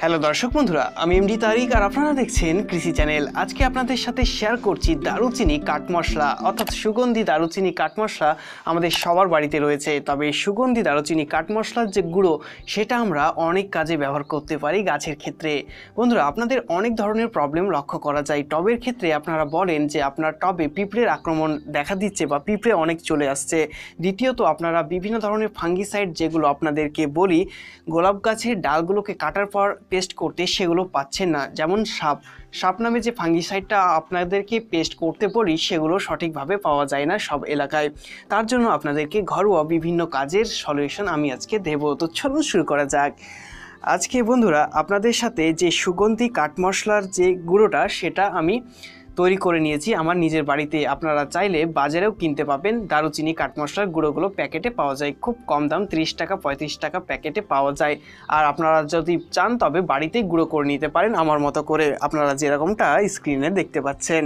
Hello দর্শক বন্ধুরা, আমি এমডি তারিক আর আপনারা দেখছেন কৃষি চ্যানেল। আজকে আপনাদের সাথে শেয়ার করছি দারুচিনি কাঠ মশলা অর্থাৎ সুগন্ধি দারুচিনি কাঠ মশলা আমাদের সবার বাড়িতে রয়েছে। তবে সুগন্ধি দারুচিনি কাঠ মশলার যে গুঁড়ো সেটা আমরা অনেক কাজে ব্যবহার করতে পারি গাছের ক্ষেত্রে। বন্ধুরা, আপনাদের অনেক ধরনের প্রবলেম লক্ষ্য করা যায়। টবের ক্ষেত্রে আপনারা বলেন যে আপনার টবে পিঁপড়ের আক্রমণ দেখা দিচ্ছে বা পিঁপড়ে অনেক চলে আসছে। দ্বিতীয়ত আপনারা বিভিন্ন ধরনের ফাঙ্গিসাইড যেগুলো আপনাদেরকে বলি গোলাপ গাছের ডালগুলোকে কাটার পর পেস্ট করতে, সেগুলো পাচ্ছেন না। যেমন সাপ নামে যে ফাঙ্গিসাইডটা আপনাদেরকে পেস্ট করতে বলি সেগুলো সঠিকভাবে পাওয়া যায় না সব এলাকায়। তার জন্য আপনাদেরকে ঘরোয়া বিভিন্ন কাজের সলিউশন আমি আজকে দেব। তো চলুন শুরু করা যাক। আজকে বন্ধুরা আপনাদের সাথে যে সুগন্ধি কাঠ মশলার যে গুঁড়োটা সেটা আমি তৈরি করে নিয়েছি আমার নিজের বাড়িতে। আপনারা চাইলে বাজারেও কিনতে পাবেন। দারুচিনি কাঠ মশলার গুঁড়োগুলো প্যাকেটে পাওয়া যায়, খুব কম দাম, 30 টাকা 35 টাকা প্যাকেটে পাওয়া যায়। আর আপনারা যদি চান তবে বাড়িতেই গুঁড়ো করে নিতে পারেন আমার মতো করে, আপনারা যেরকমটা স্ক্রিনে দেখতে পাচ্ছেন।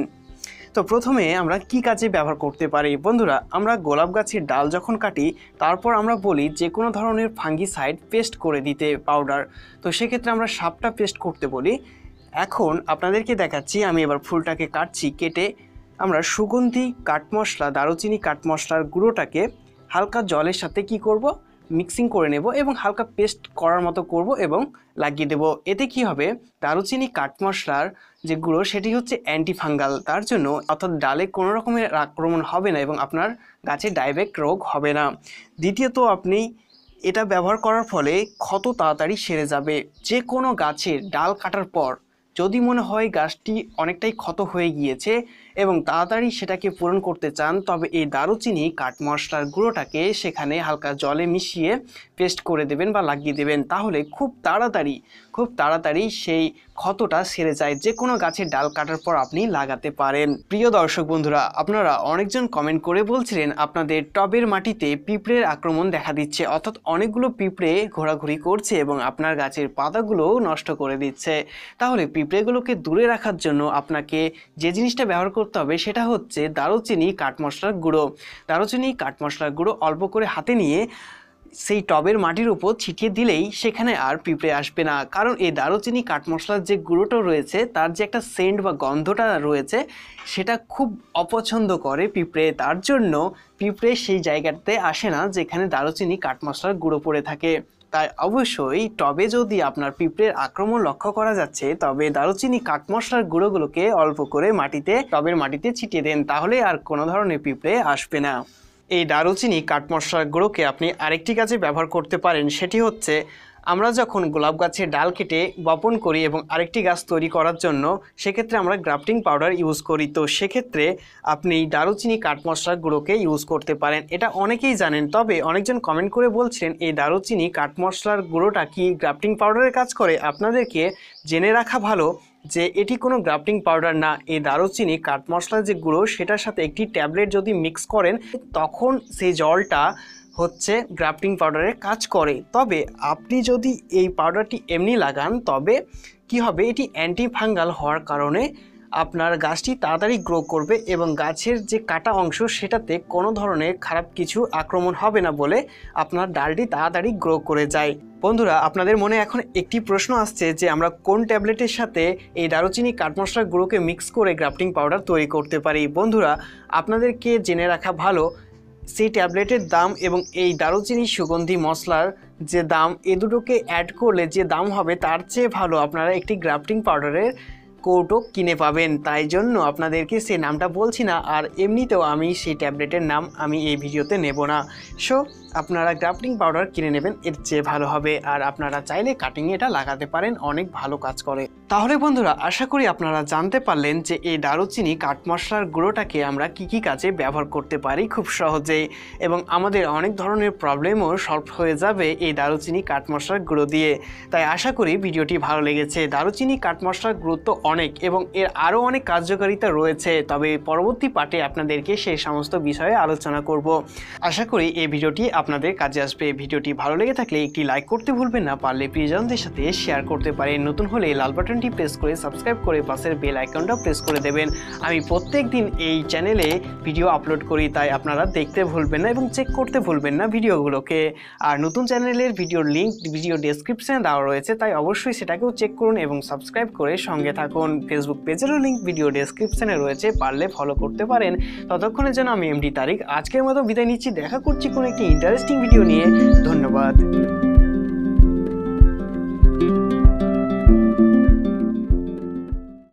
তো প্রথমে আমরা কি কাজে ব্যবহার করতে পারি বন্ধুরা, আমরা গোলাপ গাছের ডাল যখন কাটি তারপর আমরা বলি যে কোনো ধরনের ফাঙ্গিসাইড পেস্ট করে দিতে পাউডার। তো সেক্ষেত্রে আমরা সাপটা পেস্ট করতে বলি। এখন আপনাদেরকে দেখাচ্ছি, আমি এবার ফুলটাকে কাটছি। কেটে আমরা সুগন্ধি কাঠ মশলা দারুচিনি কাঠ মশলার গুঁড়োটাকে হালকা জলের সাথে কি করব, মিক্সিং করে নেব এবং হালকা পেস্ট করার মতো করব এবং লাগিয়ে দেব। এতে কি হবে, দারুচিনি কাঠ মশলার যে গুঁড়ো সেটি হচ্ছে অ্যান্টিফাঙ্গাল, তার জন্য অর্থাৎ ডালে কোনো রকমের আক্রমণ হবে না এবং আপনার গাছে ডাইরেক্ট রোগ হবে না। দ্বিতীয়ত আপনি এটা ব্যবহার করার ফলে ক্ষত তাড়াতাড়ি সেরে যাবে। যে কোনো গাছের ডাল কাটার পর যদি মনে হয় গাছটি অনেকটাই ক্ষত হয়ে গিয়েছে এবং তাড়াতাড়ি সেটাকে পূরণ করতে চান, তবে এই দারুচিনি কাঠ মশলার গুঁড়োটাকে সেখানে হালকা জলে মিশিয়ে পেস্ট করে দেবেন বা লাগিয়ে দেবেন। তাহলে খুব তাড়াতাড়ি সেই ক্ষতটা সেরে যায়। যে কোনো গাছের ডাল কাটার পর আপনি লাগাতে পারেন। প্রিয় দর্শক বন্ধুরা, আপনারা অনেকজন কমেন্ট করে বলছিলেন আপনাদের টবের মাটিতে পিঁপড়ের আক্রমণ দেখা দিচ্ছে, অর্থাৎ অনেকগুলো পিঁপড়ে ঘোরাঘুরি করছে এবং আপনার গাছের পাতাগুলোও নষ্ট করে দিচ্ছে। তাহলে পিঁপড়েগুলোকে দূরে রাখার জন্য আপনাকে যে জিনিসটা ব্যবহার করতে হবে সেটা হচ্ছে দারুচিনি কাঠ মশলার গুঁড়ো। দারুচিনি কাঠ মশলার গুঁড়ো অল্প করে হাতে নিয়ে সেই টবের মাটির উপর ছিটিয়ে দিলেই সেখানে আর পিঁপড়ে আসবে না। কারণ এই দারুচিনি কাঠ মশলার যে গুঁড়োটা রয়েছে তার যে একটা সেন্ট বা গন্ধটা রয়েছে সেটা খুব অপছন্দ করে পিঁপড়ে। তার জন্য পিঁপড়ে সেই জায়গাতে আসে না যেখানে দারুচিনি কাঠ মশলার গুঁড়ো পড়ে থাকে। তাই অবশ্যই টবে যদি আপনার পিঁপড়ের আক্রমণ লক্ষ্য করা যাচ্ছে তবে দারুচিনি কাঠ মশলার গুঁড়োগুলোকে অল্প করে টবের মাটিতে ছিটিয়ে দেন, তাহলে আর কোনো ধরনের পিঁপড়ে আসবে না। এই দারুচিনি কাঠ মশলার গুঁড়োকে আপনি আরেকটি কাজে ব্যবহার করতে পারেন, সেটি হচ্ছে আমরা যখন গোলাপ গাছের ডাল কেটে বপন করি এবং আরেকটি গাছ তৈরি করার জন্য সেক্ষেত্রে আমরা গ্রাফটিং পাউডার ইউজ করি। তো সেক্ষেত্রে আপনি দারুচিনি কাঠ মশলার গুঁড়োকে ইউজ করতে পারেন। এটা অনেকেই জানেন, তবে অনেকজন কমেন্ট করে বলছিলেন এই দারুচিনি কাঠ মশলার গুঁড়োটা কি গ্রাফটিং পাউডারের কাজ করে। আপনাদেরকে জেনে রাখা ভালো যে এটি কোনো গ্রাফটিং পাউডার না। এই দারুচিনি কাঠ মশলার যে গুঁড়ো সেটার সাথে একটি ট্যাবলেট যদি মিক্স করেন তখন সেই জলটা হচ্ছে গ্রাফটিং পাউডারের কাজ করে। তবে আপনি যদি এই পাউডারটি এমনি লাগান তবে কি হবে, এটি অ্যান্টিফাঙ্গাল হওয়ার কারণে আপনার গাছটি তাড়াতাড়ি গ্রো করবে এবং গাছের যে কাটা অংশ সেটাতে কোনো ধরনের খারাপ কিছু আক্রমণ হবে না বলে আপনার ডালটি তাড়াতাড়ি গ্রো করে যায়। বন্ধুরা, আপনাদের মনে এখন একটি প্রশ্ন আসছে যে আমরা কোন ট্যাবলেটের সাথে এই দারুচিনি কাঠ মশলার গুঁড়োকে মিক্স করে গ্রাফটিং পাউডার তৈরি করতে পারি। বন্ধুরা, আপনাদেরকে জেনে রাখা ভালো সেই ট্যাবলেটের দাম এবং এই দারুচিনি সুগন্ধি মশলার যে দাম, এ দুটোকে অ্যাড করলে যে দাম হবে তার চেয়ে ভালো আপনারা একটি গ্রাফটিং পাউডারের কৌটো কিনে পাবেন। তাই জন্য আপনাদেরকে সেই নামটা বলছি না, আর এমনিতেও আমি সেই ট্যাবলেটের নাম আমি এই ভিডিওতে নেব না। সো আপনারা গ্রাফটিং পাউডার কিনে নেবেন, এর চেয়ে ভালো হবে। আর আপনারা চাইলে কাটিংয়ে এটা লাগাতে পারেন, অনেক ভালো কাজ করে। তাহলে বন্ধুরা, আশা করি আপনারা জানতে পারলেন যে এই দারুচিনি কাঠ মশলার গুঁড়োটাকে আমরা কি কাজে ব্যবহার করতে পারি খুব সহজেই, এবং আমাদের অনেক ধরনের প্রবলেমও সলভ হয়ে যাবে এই দারুচিনি কাঠ মশলার গুঁড়ো দিয়ে। তাই আশা করি ভিডিওটি ভালো লেগেছে। দারুচিনি কাঠ মশলার গুরুত্ব অনেক এবং এর আরও অনেক কার্যকারিতা রয়েছে, তবে পরবর্তী পার্টে আপনাদেরকে সেই সমস্ত বিষয়ে আলোচনা করব। আশা করি এই ভিডিওটি আপনাদের কাজে আসবে। ভিডিওটি ভালো লেগে থাকলে একটি লাইক করতে ভুলবেন না, পারলে প্রিয়জনদের সাথে শেয়ার করতে পারেন। নতুন হলে লাল বাটনটি প্রেস করে সাবস্ক্রাইব করে পাশের বেল আইকনটা প্রেস করে দেবেন। আমি প্রত্যেক দিন এই চ্যানেলে ভিডিও আপলোড করি, তাই আপনারা দেখতে ভুলবেন না এবং চেক করতে ভুলবেন না ভিডিওগুলোকে। আর নতুন চ্যানেলের ভিডিওর লিঙ্ক ভিডিও ডেসক্রিপশনে দেওয়া রয়েছে, তাই অবশ্যই সেটাকেও চেক করুন এবং সাবস্ক্রাইব করে সঙ্গে থাকুন। ফেসবুক পেজেরও লিঙ্ক ভিডিও ডেসক্রিপশনে রয়েছে, পারলে ফলো করতে পারেন। ততক্ষণের জন্য আমি এমডি তারিক আজকের মতো বিদায় নিচ্ছি। দেখা করছি কোনো একটি ইন্টারেস্টিং ভিডিও নিয়ে। ধন্যবাদ।